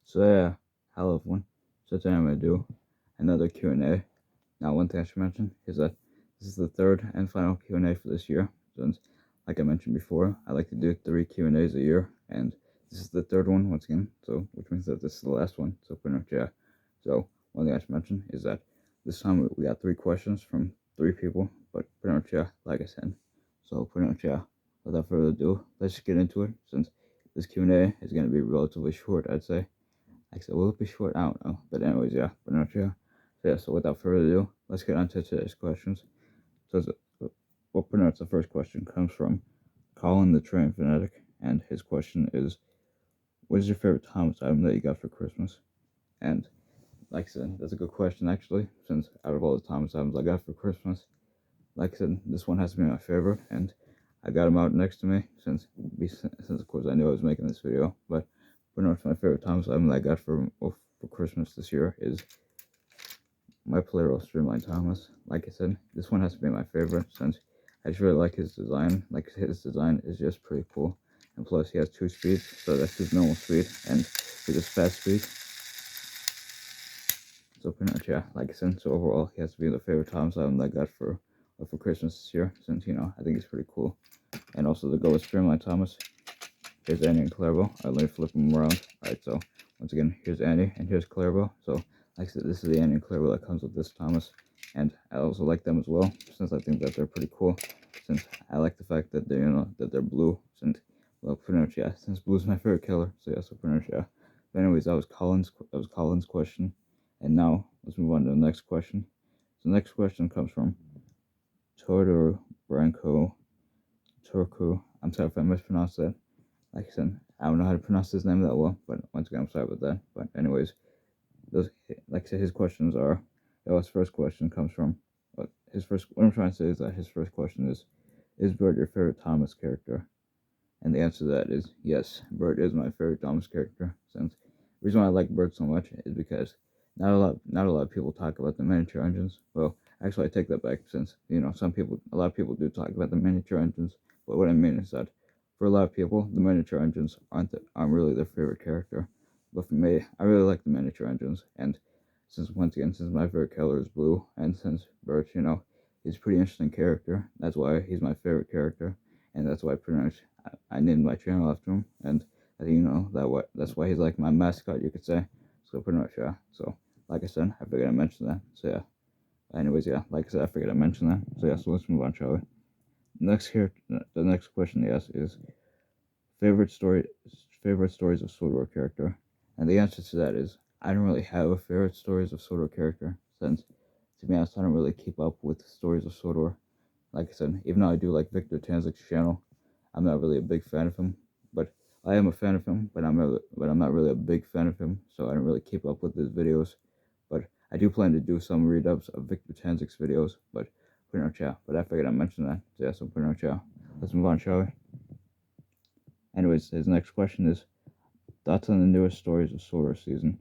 So yeah, hello everyone. So today I'm gonna do another Q&A. Now one thing I should mention is that this is the third and final Q&A for this year. Since, like I mentioned before, I like to do 3 Q&As a year, and this is the third one once again. So which means that this is the last one. So pretty much yeah. So one thing I should mention is that this time we got 3 questions from 3 people, but pretty much yeah, like I said. So pretty much yeah. Without further ado, let's just get into it. Since this Q&A is gonna be relatively short, I'd say. Like I said, will it be short? I don't know. But anyways, yeah, but not yeah. So yeah, so without further ado, let's get on to today's questions. So well, pretty much the first question comes from Colin the Train Fanatic, and his question is, what is your favorite Thomas item that you got for Christmas? And like I said, that's a good question actually, since out of all the Thomas items I got for Christmas, like I said, this one has to be my favorite, and I got him out next to me since of course I knew I was making this video, but pretty much my favorite Thomas item that I got for Christmas this year is my Polaris Streamline Thomas. Like I said, this one has to be my favorite since I just really like his design. Like his design is just pretty cool, and plus he has 2 speeds, so that's his normal speed and his fast speed. So pretty much yeah, like I said, so overall he has to be the favorite Thomas item that I got for Christmas this year, since I think it's pretty cool. And also to go with Streamline Thomas, here's Annie and Clarabelle. Let me flip them around. Alright, so once again, here's Annie and here's Clarabelle. So like I said, this is the Annie and Clarabelle that comes with this Thomas, and I also like them as well, since I think that they're pretty cool. Since I like the fact that they're blue. Since, well, pretty much yeah, since blue's my favorite color. So yeah, so pretty much yeah. But anyways, that was Colin's question, and now let's move on to the next question. So the next question comes from Tordor Branko Turku. I'm sorry if I mispronounced that. Like I said, I don't know how to pronounce his name that well, but once again, I'm sorry about that. But anyways, like I said, his questions are. His first question comes from. What I'm trying to say is that his first question is Bert your favorite Thomas character? And the answer to that is yes. Bert is my favorite Thomas character. Since the reason why I like Bert so much is because not a lot of people talk about the miniature engines. Well, actually, I take that back, since a lot of people do talk about the miniature engines. But what I mean is that for a lot of people, the miniature engines aren't really their favorite character. But for me, I really like the miniature engines. And since my favorite color is blue, and since Bert, he's a pretty interesting character. That's why he's my favorite character, and that's why pretty much I named my channel after him, and that's why he's like my mascot, you could say. So pretty much yeah. So like I said, I figured I mentioned that. So yeah. Anyways, yeah, like I said, I figured I mentioned that. So yeah, so let's move on, shall we? The next question he asked is favorite story, favorite stories of Sodor character, and the answer to that is I don't really have a favorite stories of Sodor character, since to be honest, I don't really keep up with stories of Sodor. Like I said, even though I do like Victor Tanzik's channel, I'm not really a big fan of him. But I am a fan of him, but I'm not really a big fan of him, so I don't really keep up with his videos. But I do plan to do some read-ups of Victor Tanzik's videos, but pretty much yeah. But I figured I'd mention that. So yeah, so pretty much yeah. Let's move on, shall we? Anyways, his next question is thoughts on the newest stories of Sodor season.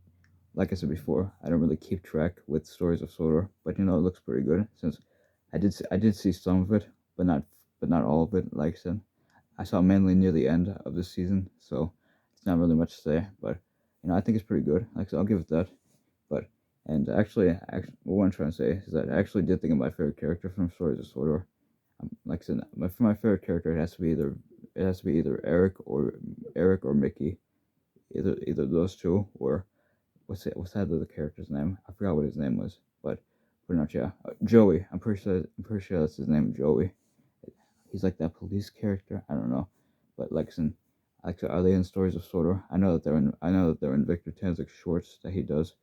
Like I said before, I don't really keep track with stories of Sodor, but it looks pretty good, since I did see some of it, but not all of it. Like I said, I saw mainly near the end of the season, so it's not really much to say. But I think it's pretty good. Like I said, I'll give it that. But and what I'm trying to say is that I actually did think of my favorite character from Stories of Sodor. Like I said, for my favorite character, it has to be either Eric or Mickey, either those two, or what's that other character's name? I forgot what his name was, but pretty much yeah, Joey. I'm pretty sure that's his name, Joey. He's like that police character. I don't know, but like, are they in Stories of Sodor? I know that they're in Victor Tanzik's shorts that he does.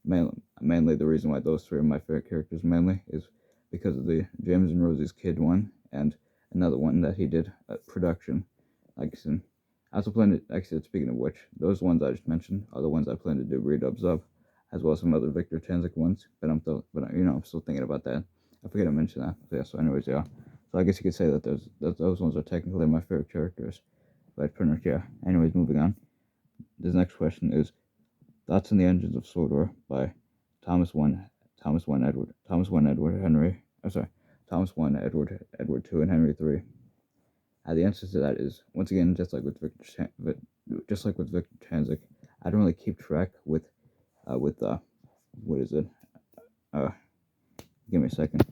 Mainly the reason why those three are my favorite characters mainly is because of the James and Rosie's Kid one and another one that he did at production. Like I said, I also plan to actually, speaking of which, those ones I just mentioned are the ones I plan to do redubs of, as well as some other Victor Tanzik ones. But I'm still thinking about that. I forget to mention that. So yeah. So anyways, yeah. So I guess you could say that those ones are technically my favorite characters. But pretty much yeah. Anyways, moving on. This next question is Thoughts on the Engines of Sodor by Thomas One Edward Henry. I'm sorry, Thomas One Edward Two and Henry Three. The answer to that is once again just like with Victor Tanzik. I don't really keep track with what is it? Uh, Give me a second.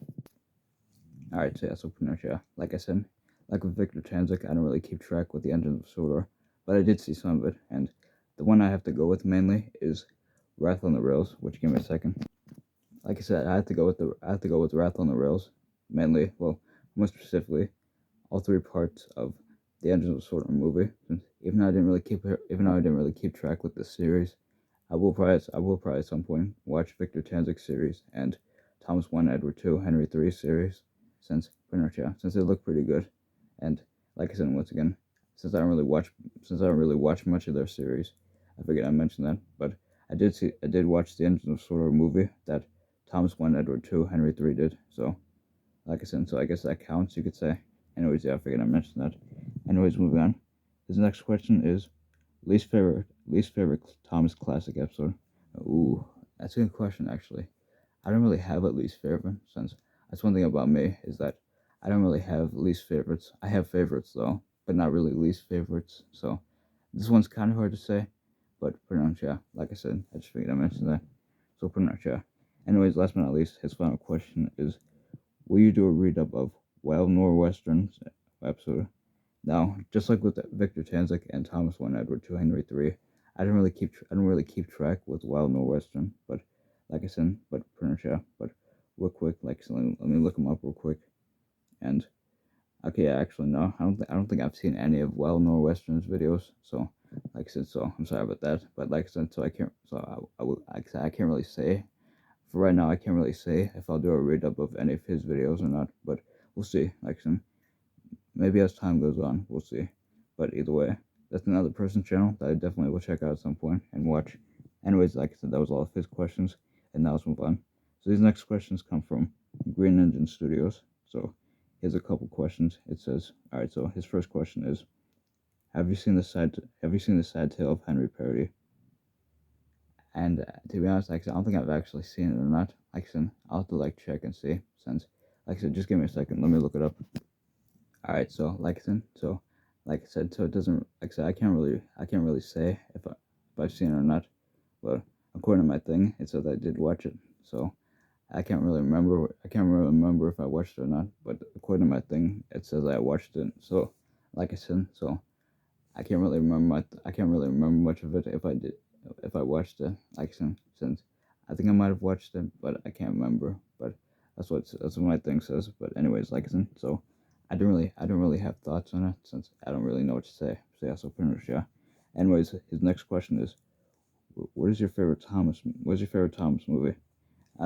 All right, so yeah, so pretty much yeah. Like I said, like with Victor Tanzik, I don't really keep track with the Engines of Sodor, but I did see some of it, and the one I have to go with mainly is Wrath on the Rails. Which give me a second. Like I said, I have to go with Wrath on the Rails mainly. Well, more specifically, all three parts of the Engines of Sodor movie. Since even though I didn't really keep track with this series, I will probably at some point watch Victor Tanzik's series and Thomas 1, Edward 2, Henry 3 series, since pretty much yeah, since they look pretty good. And like I said once again, since I don't really watch much of their series, I figured I'd mention that. But I did watch the Engine of Sodor movie that Thomas 1, Edward 2, Henry 3 did. So like I said, so I guess that counts, you could say. Anyways, yeah, I figured I'd mention that. Anyways, moving on. His next question is least favorite Thomas Classic episode. Ooh, that's a good question actually. I don't really have a least favorite, since that's one thing about me is that I don't really have least favorites. I have favorites though, but not really least favorites. So this one's kind of hard to say, but pretty much yeah. Like I said, I just figured I mentioned that. So pretty much yeah. Anyways, last but not least, his final question is: will you do a read-up of Wild Northwestern's episode? Now, just like with Victor Tanzik and Thomas 1, Edward 2, Henry 3, I don't really keep track with Wild Northwestern, but like I said, but pretty much yeah. But real quick, like so let me look them up real quick. And okay, yeah, actually no, I don't think I've seen any of Wild Northwestern's videos. So like I said, so I'm sorry about that. But like I said, so I can't, so I will, like I said, I can't really say for right now. I can't really say if I'll do a read up of any of his videos or not. But we'll see. Like I said, maybe as time goes on, we'll see. But either way, that's another person's channel that I definitely will check out at some point and watch. Anyways, like I said, that was all of his questions, and now let's move on. So these next questions come from Green Engine Studios. So here's a couple questions. It says, all right. So his first question is, Have you seen the Sad Tale of Henry Parody? And to be honest, like I said, I don't think I've actually seen it or not. Like I said, I'll have to like check and see. Since, like I said, just give me a second. Let me look it up. All right, so like I said, so it doesn't. Like I said, I can't really say if I've seen it or not. But according to my thing, it says I did watch it. So I can't really remember. I can't really remember if I watched it or not. But according to my thing, it says I watched it. So, like I said, so I can't really remember much of it if I watched it. Like since I think I might have watched it, but I can't remember. But that's what my thing says. But anyways, like I said, so I don't really have thoughts on it since I don't really know what to say. So yeah, so pretty much yeah. Anyways, his next question is, what is your favorite Thomas movie?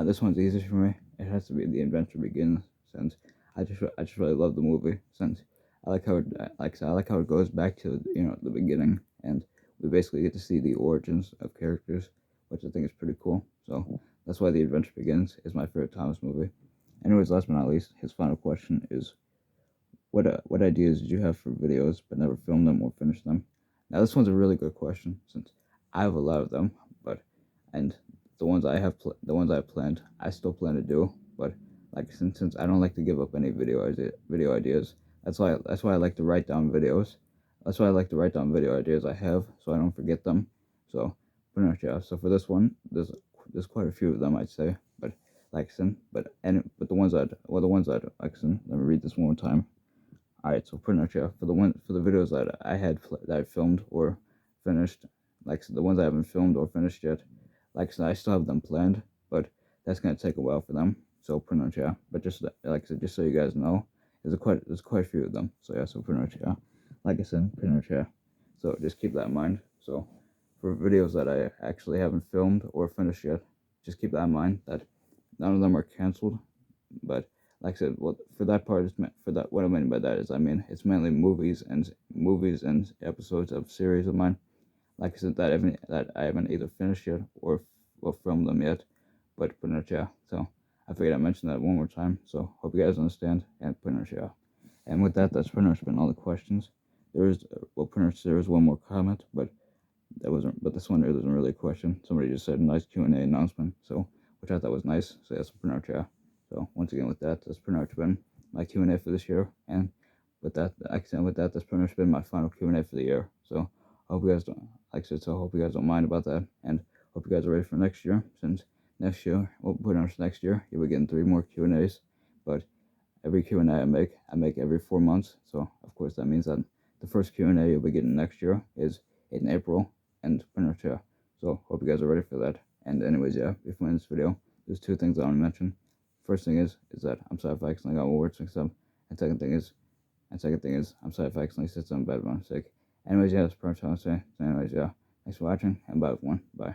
This one's easy for me. It has to be The Adventure Begins, since I just really love the movie, since I like how it goes back to the beginning, and we basically get to see the origins of characters, which I think is pretty cool. So that's why The Adventure Begins is my favorite Thomas movie. Anyways, last but not least, his final question is, what ideas did you have for videos but never filmed them or finished them? Now this one's a really good question, since I have a lot of them, but and the ones I have planned, I still plan to do. But like since I don't like to give up any video ideas, that's why I like to write down videos. That's why I like to write down video ideas I have, so I don't forget them. So pretty much yeah. So for this one, there's quite a few of them, I'd say. But like I said, but the ones that like I said, let me read this one more time. All right, so pretty much yeah. For the videos that that I filmed or finished, like so the ones I haven't filmed or finished yet, like I said, I still have them planned, but that's gonna take a while for them. So pretty much yeah. But just like I said, just so you guys know, there's quite a few of them. So yeah, so pretty much yeah. Like I said, pretty much yeah. So just keep that in mind. So for videos that I actually haven't filmed or finished yet, just keep that in mind that none of them are canceled, but like I said, well, for that part, it's meant for that. What I mean by that is, I mean it's mainly movies and episodes of series of mine. Like I said, that I haven't either finished yet or filmed them yet. But pretty much yeah. So I figured I'd mention that one more time. So hope you guys understand. And pretty much yeah. And with that, that's pretty much been all the questions. There is pretty much there is one more comment, but this one isn't really a question. Somebody just said nice Q&A announcement, so which I thought was nice. So that's pretty much yeah. So once again, with that, that's pretty much been my Q&A for this year, and with that, that's pretty much been my final Q&A for the year. So I hope you guys don't, like I said, so I hope you guys don't mind about that, and hope you guys are ready for next year, since next year, well, pretty much next year, you'll be getting 3 more Q&As, but every Q&A I make every 4 months, so of course that means that the first Q&A you'll be getting next year is in April, and pretty much, yeah, so hope you guys are ready for that, and anyways, yeah, before we end this video, there's 2 things I want to mention. First thing is that I'm sorry if I accidentally got my words mixed up, and second thing is, I'm sorry if I accidentally said something bad by mistake. Anyways, yeah, that's pretty much all I'm saying. So anyways, yeah, thanks for watching, and bye everyone, bye.